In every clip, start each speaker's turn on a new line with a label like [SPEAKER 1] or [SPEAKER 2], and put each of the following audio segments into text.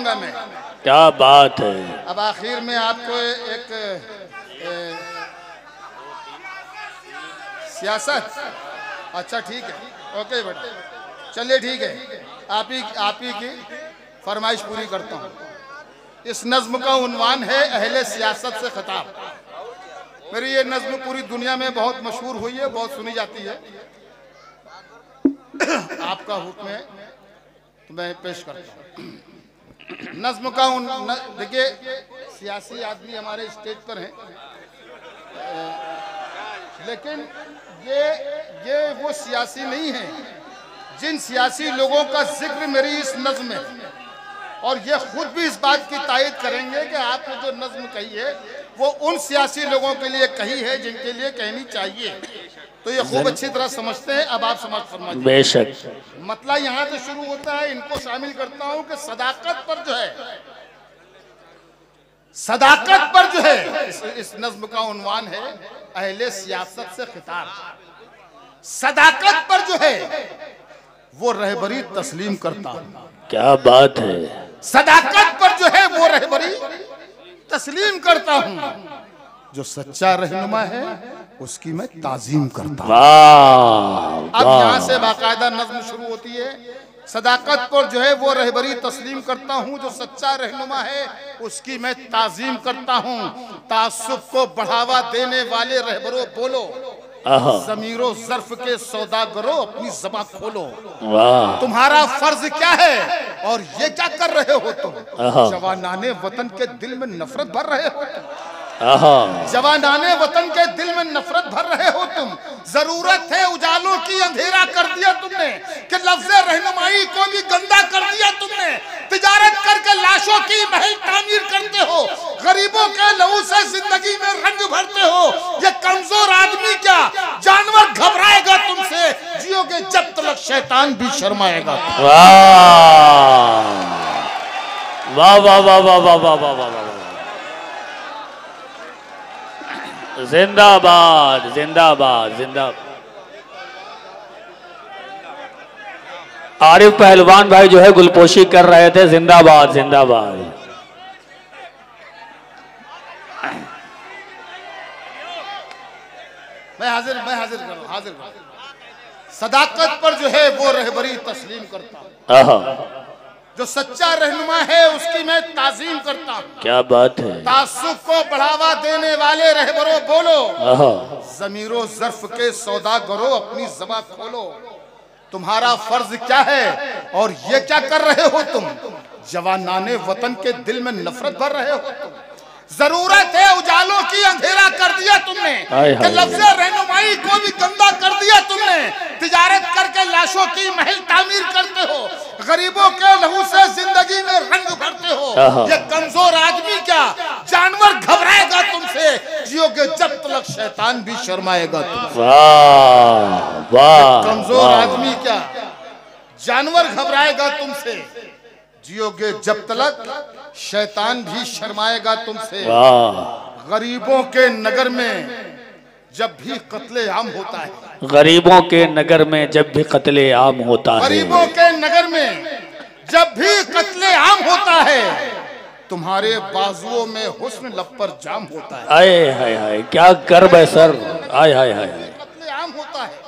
[SPEAKER 1] बताऊंगा मैं।
[SPEAKER 2] क्या बात है।
[SPEAKER 1] अब आखिर में आपको एक सियासत, अच्छा ठीक है, ओके बेटा, चलिए ठीक है, आप ही की फरमाइश पूरी करता हूँ। इस नज्म का उन्वान है अहले सियासत से खिताब। मेरी ये नज्म पूरी दुनिया में बहुत मशहूर हुई है, बहुत सुनी जाती है। आपका हुक्म है तो मैं पेश करता हूँ। नज्म का देखिए, सियासी आदमी हमारे स्टेज पर हैं, लेकिन ये वो सियासी नहीं है जिन सियासी लोगों का जिक्र मेरी इस नज्म में, और ये खुद भी इस बात की तायद करेंगे कि आपने जो नज्म कही है वो उन सियासी लोगों के लिए कही है जिनके लिए कहनी चाहिए। तो ये खूब अच्छी तरह समझते हैं। अब आप समझ फरमाइए।
[SPEAKER 2] बेशक।
[SPEAKER 1] मतलब यहाँ से शुरू होता है, इनको शामिल करता हूँ कि सदाकत पर जो है, सदाकत पर जो है इस नज्म का उन्वान है अहले सियासत से खिताब। सदाकत पर जो है वो रहबरी तस्लीम करता हूँ।
[SPEAKER 2] क्या बात है।
[SPEAKER 1] सदाकत पर जो है वो रहबरी तस्लीम करता हूँ। जो सच्चा रहनुमा है उसकी मैं ताजीम करता हूँ। अब यहाँ से बाकायदा नज्म शुरू होती है। सदाकत पर जो है वो रहबरी तस्लीम करता हूँ, जो सच्चा रहनुमा है उसकी मैं ताजीम करता हूँ। तासुब को बढ़ावा देने वाले रहबरों बोलो, ज़मीरो ज़र्फ के सौदागरों अपनी ज़बान खोलो। तुम्हारा फर्ज क्या है और ये क्या कर रहे हो तुम? जवानाने वतन के दिल में नफरत भर रहे हो तुम। जवानाने वतन के दिल में नफरत भर रहे हो तुम। जरूरत है उजालों की, अंधेरा कर दिया तुमने, कि लफ्ज़े रहनुमाई को भी गंदा कर दिया तुमने। तिजारत करके लाशों की महल तामीर करते हो, गरीबों के लहू से जिंदगी में रंग भरते हो। ये कमजोर आदमी क्या जानवर घबराएगा तुमसे, जियोगे जब तक शैतान भी शर्माएगा।
[SPEAKER 2] वाह वाह वाह वाह वाह वाह वाह वाह। जिंदाबाद जिंदाबाद जिंदाबाद। आरिफ पहलवान भाई जो है गुलपोशी कर रहे थे, जिंदाबाद जिंदाबाद।
[SPEAKER 1] मैं हाजिर करूं। सदाकत पर जो है वो रहबरी तस्लीम करता हूं। जो सच्चा रहनुमा है उसकी मैं ताजीम करता हूँ।
[SPEAKER 2] क्या बात है।
[SPEAKER 1] तासुब को बढ़ावा देने वाले रहबरों बोलो, ज़मीरो ज़र्फ के सौदागरों अपनी ज़बान खोलो। तुम्हारा फर्ज क्या है और ये क्या कर रहे हो तुम? जवानाने वतन के दिल में नफरत भर रहे हो तुम। जरूरत है उजालों की, अंधेरा कर दिया तुमने, कि लफ्ज़े रहनुमाई को भी गंदा कर दिया तुमने। तिजारत करके लाशों की महल तामीर करते हो, गरीबों के लहू से जिंदगी में रंग भरते हो। ये कमजोर आदमी क्या जानवर घबराएगा तुमसे, जियोगे जब तक शैतान भी शर्माएगा तुमसे। कमजोर आदमी क्या जानवर घबराएगा तुमसे, जियोगे जब तक शैतान भी शर्माएगा तुमसे। गरीबों के नगर में जब भी कत्ले आम होता है,
[SPEAKER 2] गरीबों के नगर में जब भी कत्ले आम होता है,
[SPEAKER 1] गरीबों के नगर में जब भी कत्ले आम होता है, तुम्हारे बाजुओं में हुस्न लब पर जाम होता है।
[SPEAKER 2] आए हाय हाय क्या गर्व है सर। आए हाय हाय
[SPEAKER 1] कत्ले आम होता है,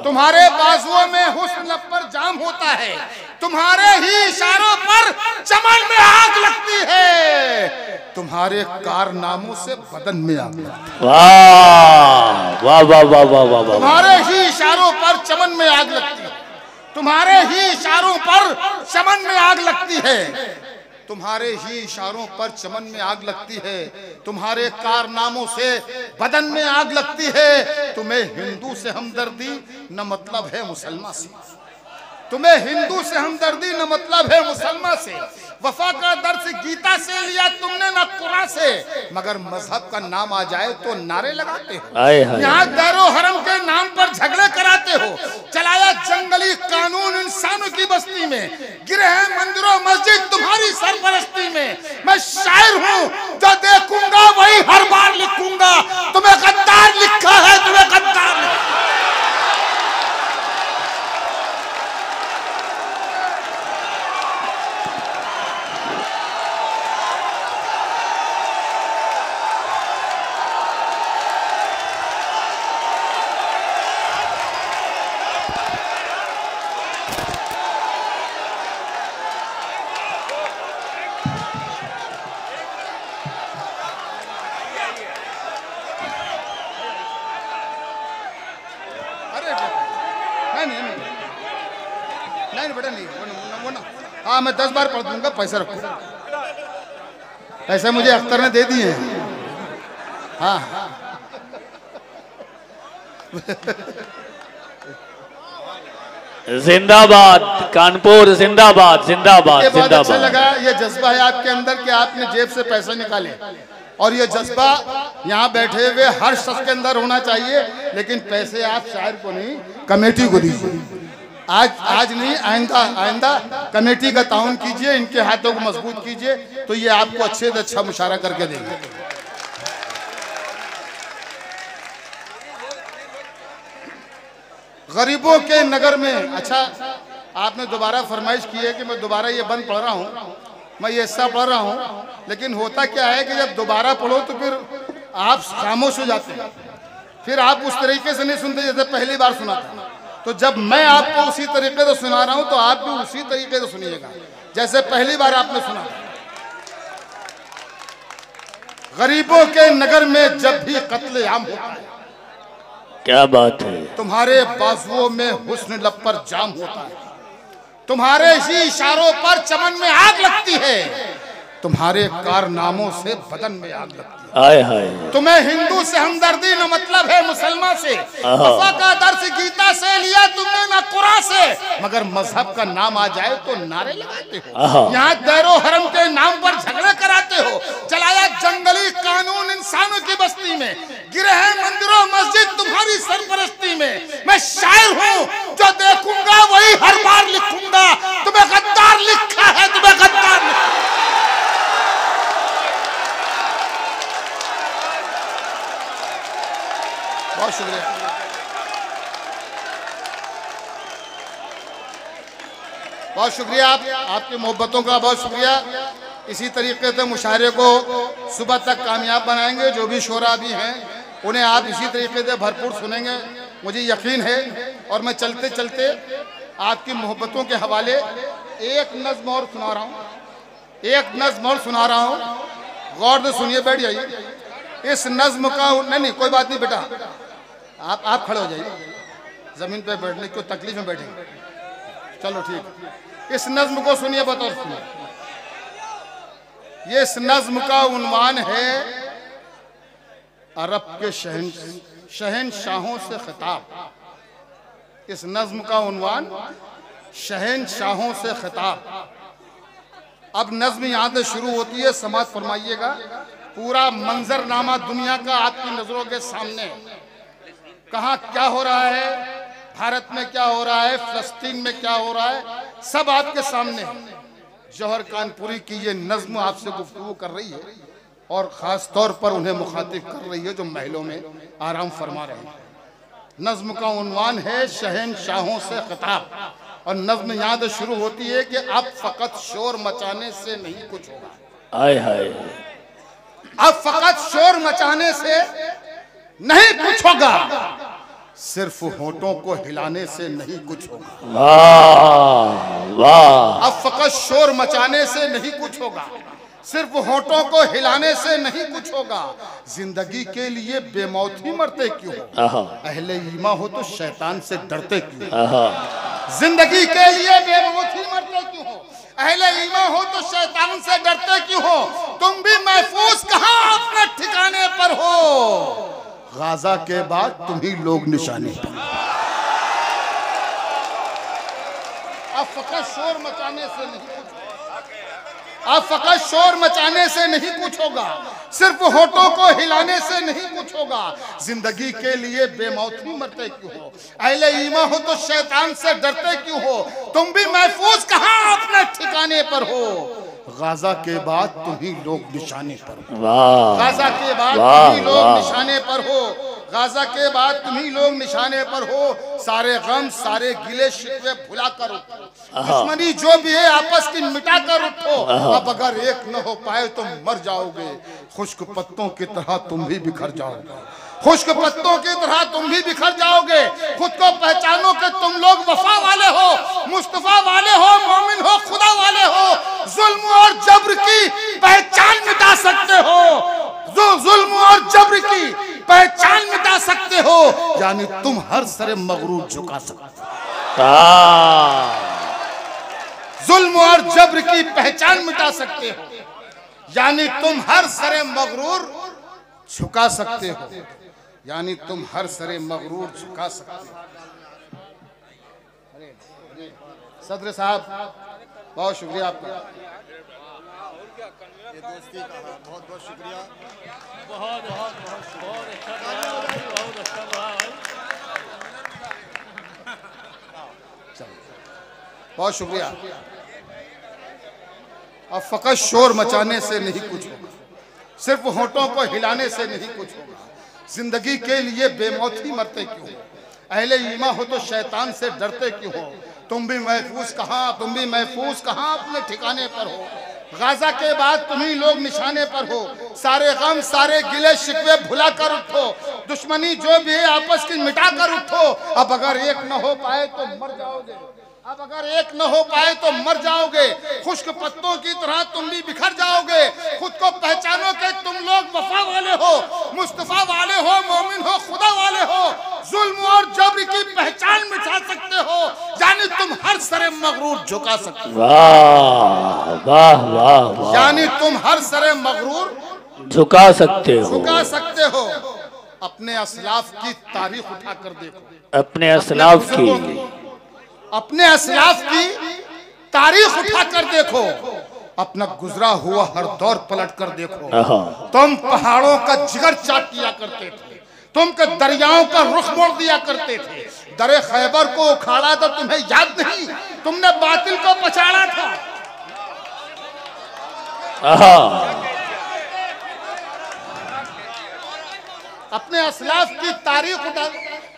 [SPEAKER 1] तुम्हारे बाजुओं में हुस्न लब पर जाम होता है। तुम्हारे ही इशारों पर चमन में आग लगती है, तुम्हारे कारनामों से बदन में आग लगती है।
[SPEAKER 2] वाह वाह वाह वाह वाह वाह।
[SPEAKER 1] तुम्हारे ही इशारों पर चमन में आग लगती है, तुम्हारे ही इशारों पर चमन में आग लगती है। तुम्हारे ही इशारों पर चमन में आग लगती है, तुम्हारे कारनामों से बदन में आग लगती है। तुम्हें हिंदू से हमदर्दी न मतलब है मुसलमान से, तुम्हें हिंदू से हमदर्दी न मतलब है मुसलमान से। वफा का दर्स गीता से लिया तुमने न कुरान से, मगर मजहब का नाम आ जाए तो नारे लगाते हो। यहाँ दैरो हरम के नाम पर झगड़े कराते हो। चलाया जंगली कानून इंसानों की बस्ती में, गिरे हैं मंदिरों मस्जिद तुम्हारी सरपरस्ती में। मैं शायर हूँ जो देखूंगा वही हर बार लिखूंगा। तुम्हें गद्दार लिखा है, तुम्हें गद्दार नहीं, वो ना। हाँ मैं 10 बार पढ़ दूंगा, पैसे रखो। पैसे मुझे अख्तर ने दे दिए हैं। हाँ
[SPEAKER 2] जिंदाबाद कानपुर, जिंदाबाद जिंदाबाद
[SPEAKER 1] ये बहुत अच्छा
[SPEAKER 2] जिंदाबाद।
[SPEAKER 1] लगा, ये जज्बा है आपके अंदर कि आपने जेब से पैसे निकाले, और ये जज्बा यहाँ बैठे हुए हर शख्स के अंदर होना चाहिए। लेकिन पैसे आप शायर को नहीं, कमेटी को दीजिए। आज नहीं, आइंदा कमेटी का ताउन कीजिए, इनके हाथों को मजबूत कीजिए, तो ये आपको अच्छे से अच्छा मुशारा करके देंगे। गरीबों के नगर में, अच्छा आपने दोबारा फरमाइश की है कि मैं दोबारा ये बंद पढ़ रहा हूँ, मैं ये हिस्सा पढ़ रहा हूँ। लेकिन होता क्या है कि जब दोबारा पढ़ो तो फिर आप खामोश हो जाते हैं, फिर आप उस तरीके से नहीं सुनते जैसे पहली बार सुना था। तो जब मैं आपको उसी तरीके से सुना रहा हूँ तो आप भी उसी तरीके से सुनिएगा जैसे पहली बार आपने सुना। गरीबों के नगर में जब भी कत्लेआम होता है,
[SPEAKER 2] क्या बात है,
[SPEAKER 1] तुम्हारे बाजुओं में हुस्न लब पर जाम होता है, तुम्हारे ही इशारों पर चमन में आग लगती है, तुम्हारे कारनामों से बदन में आग लगती है।
[SPEAKER 2] आए हाय,
[SPEAKER 1] तुम्हें हिंदू से हमदर्दी न मतलब है मुसलमान से, वफा का दर्स गीता से लिया तुमने ना कुरान से, मगर मजहब का नाम आ जाए तो नारे लगाते हो। यहाँ दैरो हरम के नाम पर झगड़े कराते हो, चलाया जंगली कानून इंसानों की बस्ती में, गिरे हैं मंदिरों मस्जिद तुम्हारी सरपरस्ती में। मैं शायर हूँ जो देखूंगा वही हर बार लिखूंगा, तुम्हें गद्दार लिखा है, तुम्हें गद्दार लिखा। बहुत शुक्रिया, बहुत शुक्रिया, आपकी मोहब्बतों का बहुत शुक्रिया। इसी तरीके से मुशायरे को सुबह तक कामयाब बनाएंगे। जो भी शोरा भी हैं उन्हें आप इसी तरीके से भरपूर सुनेंगे, मुझे यकीन है। और मैं चलते चलते आपकी मोहब्बतों के हवाले एक नज्म और सुना रहा हूँ, एक नज्म और सुना रहा हूँ, गौर से सुनिए, बैठ जाइए। इस नज्म का नहीं कोई बात नहीं बेटा, आप खड़े हो जाइए, जमीन पे बैठने की तकलीफ में बैठेंगे, चलो ठीक। इस नज्म को सुनिए, बतौर सुनिए। ये इस नज्म का उन्वान है अरब के शहनशाहों से खिताब। इस नज्म का उन्वान शहनशाहों से खिताब। अब नज्म यहाँ से शुरू होती है, समाज फरमाइएगा। पूरा मंजरनामा दुनिया का आपकी नजरों के सामने, कहाँ क्या हो रहा है, भारत में क्या हो रहा है, फलस्तीन में क्या हो रहा है, सब आपके सामने। जौहर कानपुरी की ये नज्म आपसे गुफ्तगू कर रही है, और ख़ास तौर पर उन्हें मुखातिब कर रही है जो महलों में आराम फरमा रहे हैं। नज्म का उन्वान है शहनशाहों से खिताब, और नज्म यहाँ से शुरू होती है कि अब फ़कत शोर मचाने से नहीं कुछ होगा।
[SPEAKER 2] आए हाय,
[SPEAKER 1] अब फ़कत शोर मचाने से नहीं कुछ होगा, सिर्फ होठों को हिलाने से नहीं कुछ होगा।
[SPEAKER 2] वाह वाह,
[SPEAKER 1] अब फ़कत शोर मचाने से नहीं कुछ होगा, सिर्फ होठों को हिलाने से नहीं कुछ होगा। जिंदगी के लिए बेमौत ही मरते क्यों हो, अहले ईमा हो तो शैतान से डरते क्यों। जिंदगी के लिए बेमौत ही मरते क्यों हो, अहले ईमा हो तो शैतान से डरते क्यों हो। तुम भी महफूज कहाँ अपने ठिकाने पर हो, गाजा के बाद तुम ही लोग निशाने पर। अब फकत शोर मचाने से नहीं कुछ, अब फकत शोर मचाने से नहीं कुछ होगा, सिर्फ होठों को हिलाने से नहीं कुछ होगा। जिंदगी के लिए बेमौत ही मरते क्यों हो, अहले ईमा हो तो शैतान से डरते क्यों हो। तुम भी महफूज कहाँ अपने ठिकाने पर हो, गाजा के बाद तुम ही लोग निशाने पर हो। गाजा के बाद तुम ही लोग निशाने पर हो, गाजा के बाद तुम ही लोग निशाने पर हो। सारे गम सारे गिले शिकवे भुला कर उठो, दुश्मनी जो भी है आपस की मिटा कर उठो। अब अगर एक न हो पाए तो मर जाओगे, खुश्क पत्तों की तरह तुम भी बिखर जाओगे, खुश्क पत्तों की तरह तुम भी बिखर जाओगे। खुद को पहचानो कि तुम लोग वफा वाले हो, मुस्तफा वाले हो, मोमिन हो, खुदा वाले हो। जुल्म और जब्र की पहचान मिटा सकते हो, जो जुल्म और जब्र की पहचान मिटा सकते हो, यानी तुम हर सरे मगरूर झुका सकते हो। जुल्म और जब्र की पहचान मिटा सकते हो, यानी तुम हर सरे मगरूर झुका सकते हो, यानी तुम हर सरे मगरूर झुका सकते हो। सदर साहब बहुत शुक्रिया आपका,
[SPEAKER 3] ये दोस्ती का बहुत बहुत शुक्रिया।
[SPEAKER 4] बहुत बहुत बहुत अच्छा
[SPEAKER 1] बहुत शुक्रिया। अब फकत शोर मचाने से नहीं कुछ होगा, सिर्फ होठों को हिलाने से नहीं कुछ होगा। जिंदगी के लिए बेमौत ही मरते क्यों, अहले ईमान हो तो शैतान से डरते क्यों हो। तुम भी महफूज कहाँ अपने ठिकाने पर हो। गाजा के बाद तुम ही लोग निशाने पर हो। सारे गम सारे गिले शिकवे भुला कर उठो, दुश्मनी जो भी है आपस की मिटा कर उठो। अब अगर एक न हो पाए तो मर जाओगे, अब अगर एक न हो पाए तो मर जाओगे। खुश्क पत्तों की तरह तुम भी बिखर जाओगे। खुद को पहचानो कि तुम लोग वफा वाले हो, मुस्तफा वाले हो, मोमिन हो, खुदा वाले हो। जुल्म और जब्र की पहचान मिटा सकते हो, यानी तुम हर सरे मगरूर झुका सकते हो।
[SPEAKER 2] वाह वाह वाह वाह,
[SPEAKER 1] यानी तुम हर सरे मगरूर
[SPEAKER 2] झुका सकते हो।
[SPEAKER 1] झुका सकते हो। अपने असलाफ की तारीख उठा कर देखो,
[SPEAKER 2] अपने असलाफ की,
[SPEAKER 1] अपने असलाफ की तारीख उठा कर देखो। अपना गुजरा हुआ हर दौर पलट कर देखो। तुम पहाड़ों का जिगर चाट किया करते थे, तुम के दरियाओं का रुख मोड़ दिया करते थे। दरे खैबर को उखाड़ा तो तुम्हें याद नहीं, तुमने बातिल को पछाड़ा था। अपने असलाफ की तारीख उठा,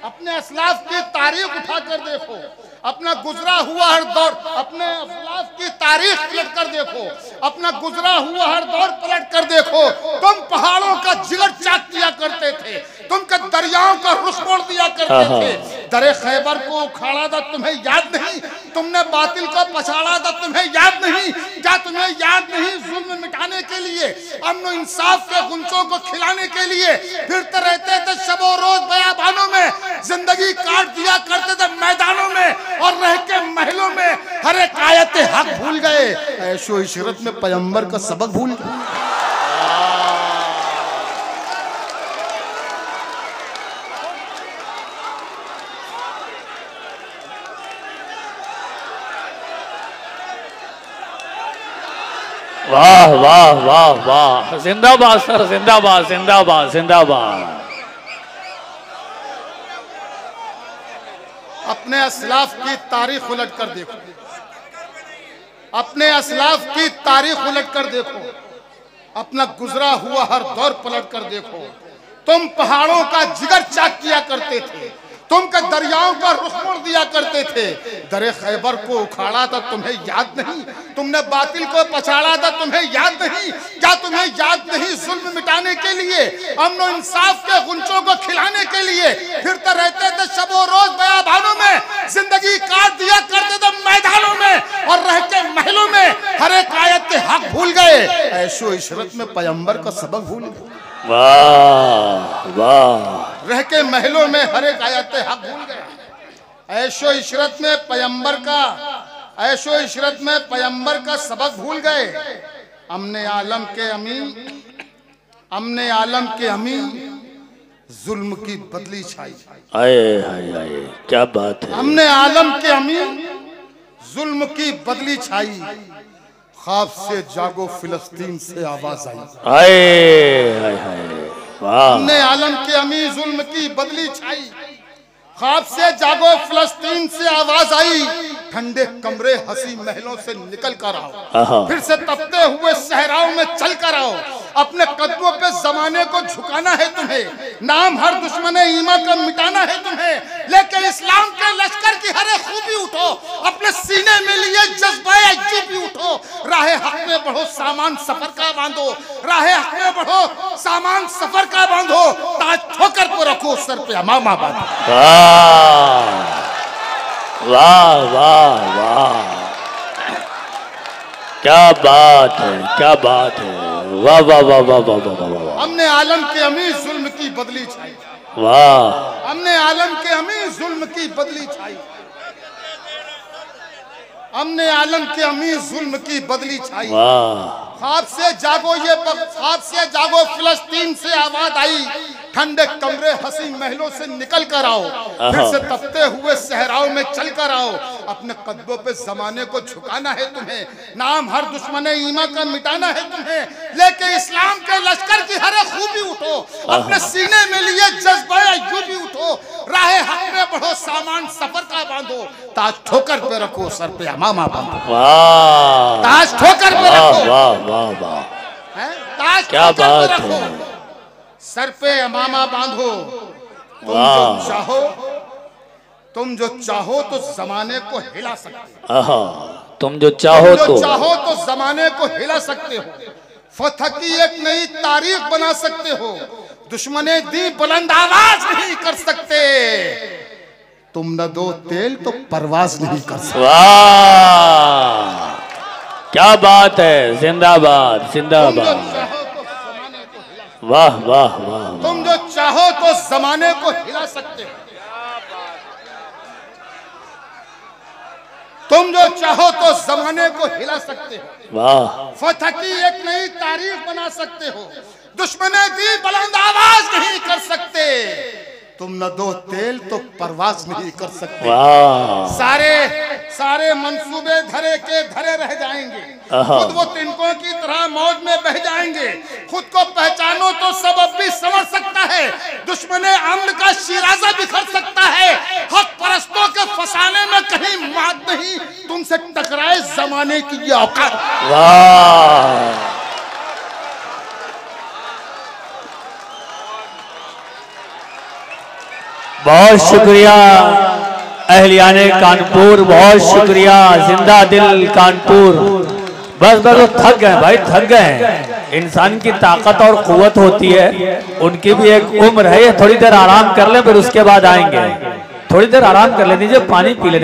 [SPEAKER 1] अपने असलाफ की तारीख उठा कर देखो। अपना गुजरा हुआ हर दौर, अपने असलाफ की तारीख पलट कर देखो। अपना गुजरा हुआ हर दौर पलट कर देखो। तुम पहाड़ों का जिगर चाट दिया करते थे, तुम के दरियाओं का रुख मोड़ दिया करते थे। दरे खैबर को उखाड़ा था तुम्हें याद नहीं, तुमने बातिल को पछाड़ा था तुम्हें याद नहीं। क्या तुम्हें याद नहीं, जुल्म मिटाने के लिए, अमन इंसाफ के गुंचों को खिलाने के लिए फिरते रहते थे शबो रोज बयाबानों में। जिंदगी काट दिया करते थे मैदानों में, और रह के महलों में हर एक आयत हक भूल गए। ऐशो इशरत में पैगंबर का सबक भूल गए।
[SPEAKER 2] वाह वाह वाह वाह, जिंदाबाद सर, जिंदाबाद जिंदाबाद जिंदाबाद।
[SPEAKER 1] अपने असलाफ की तारीख उलट कर देखो, अपने असलाफ की तारीख उलट कर देखो। अपना गुजरा हुआ हर दौर पलट कर देखो। तुम पहाड़ों का जिगर चाक किया करते थे, तुम के दरियाओं का रुख मोड़ दिया करते थे। दरे खैबर को उखाड़ा था तुम्हें याद नहीं, तुमने बातिल को पछाड़ा था तुम्हें याद नहीं। क्या तुम्हें याद नहीं, जुल्म मिटाने के लिए, अमन इंसाफ के गुंचों को खिलाने के लिए फिरते रहते थे शबो रोज बयाबानों में। जिंदगी काट दिया करते थे मैदानों में, और रह के महलों में हर एक आयत हक भूल गए। ऐशो इशरत में पैगंबर का सबक भूल गए।
[SPEAKER 2] वाह वाह,
[SPEAKER 1] रह के महलों में हर एक आयत हक भूल गए। ऐशो इशरत में पैगंबर का, ऐशो इशरत में पैगंबर का सबक भूल गए। अमने आलम के अमीन, अमने आलम के अमीन, जुल्म की बदली छाई।
[SPEAKER 2] आए आए आए, क्या बात है।
[SPEAKER 1] हमने आलम के अमीन, जुल्म की बदली छाई। ख्वाब से जागो फिलिस्तीन से आवाज आई।
[SPEAKER 2] आए आए आए, वाह।
[SPEAKER 1] हमने आलम के अमीर जुल्म की बदली छाई। ख्वाब से जागो फिलिस्तीन से आवाज आई। ठंडे कमरे हंसी महलों से निकल कर आओ, फिर से तपते हुए सहराओं में चल कर आओ। अपने कदमों पे जमाने को झुकाना है तुम्हें, नाम हर दुश्मने ईमान का मिटाना है तुम्हें। लेकिन इस्लाम के लश्कर की हर एक खूबी उठो, अपने सीने में लिए जज्बा अज्जूबी उठो। राह हक में बढ़ो, सामान सफर का बांधो। राह हक में बढ़ो, सामान सफर का बांधो। ताज ठोकर को रखो, सर पे अमामा बांधो।
[SPEAKER 2] वाह वाह वाह, क्या बात है, क्या बात है। वाह वाह वाह वाह वाह वाह वाह।
[SPEAKER 1] हमने आलम के अमीर जुल्म की बदली छाई।
[SPEAKER 2] वाह,
[SPEAKER 1] हमने आलम के अमीर जुल्म की बदली छाई। अमने आलम के अमीर जुल्म की बदली छाई।
[SPEAKER 2] वाह
[SPEAKER 1] ख्वाब से जागो ये ख्वाब से जागो फिलिस्तीन से आवाज आई, ठंडे कमरे हसी महलों से निकल कर आओ, फिर से तपते हुए सहराओं में चल कर आओ। अपने कदमों पे जमाने को झुकाना है तुम्हें, नाम हर दुश्मने ईमा का मिटाना है तुम्हें, लेके इस्लाम के लश्कर की हर खूबी उठो, अपने सीने में लिए जज्बा यूबी उठो, राह हक में बढ़ो, सामान सफर का बांधो, ताज ठोकर पे रखो, सर पे अमामा बांधो।
[SPEAKER 2] वाह
[SPEAKER 1] ताज ठोकर पे रखो,
[SPEAKER 2] वाह वाह वाह,
[SPEAKER 1] ताज
[SPEAKER 2] क्या
[SPEAKER 1] ठोकर पे
[SPEAKER 2] बात
[SPEAKER 1] रखो,
[SPEAKER 2] है।
[SPEAKER 1] सर पे अमामा बांधो। तुम जो चाहो तो जमाने को हिला सकते हो।
[SPEAKER 2] तुम जो चाहो
[SPEAKER 1] तो जमाने को हिला सकते हो, फतह की एक नई तारीख बना सकते हो, दुश्मने दी बुलंद आवाज नहीं कर सकते, तुम न दो तेल तो परवाज नहीं कर सकते।
[SPEAKER 2] वाह क्या बात है, जिंदाबाद जिंदाबाद, वाह वाह वाह।
[SPEAKER 1] तुम जो चाहो तो जमाने को हिला सकते हो, तुम जो चाहो तो जमाने को हिला सकते हो,
[SPEAKER 2] वाह।
[SPEAKER 1] फतह की एक नई तारीख बना सकते हो, दुश्मने दी बुलंद आवाज नहीं कर सकते, तुम न दो तेल तो परवाज नहीं कर सकते। सारे मंसूबे धरे के धरे रह जाएंगे, खुद वो तिनकों की तरह मौज में बह जाएंगे। खुद को पहचानो तो सब अब भी समझ सकता है, दुश्मने अम्न का शिराजा बिखर सकता है, हक परस्तों के फसाने में कहीं मात नहीं, तुमसे टकराए जमाने की ये औकात।
[SPEAKER 2] वाह बहुत शुक्रिया अहलियाने कानपुर, बहुत शुक्रिया, जिंदा दिल कानपुर। बस बस वो थक गए भाई, थक गए। इंसान की ताकत और कुव्वत होती है, उनकी भी एक उम्र है, ये थोड़ी देर आराम कर ले फिर उसके बाद आएंगे। थोड़ी देर आराम कर ले दीजिए, पानी पी ले।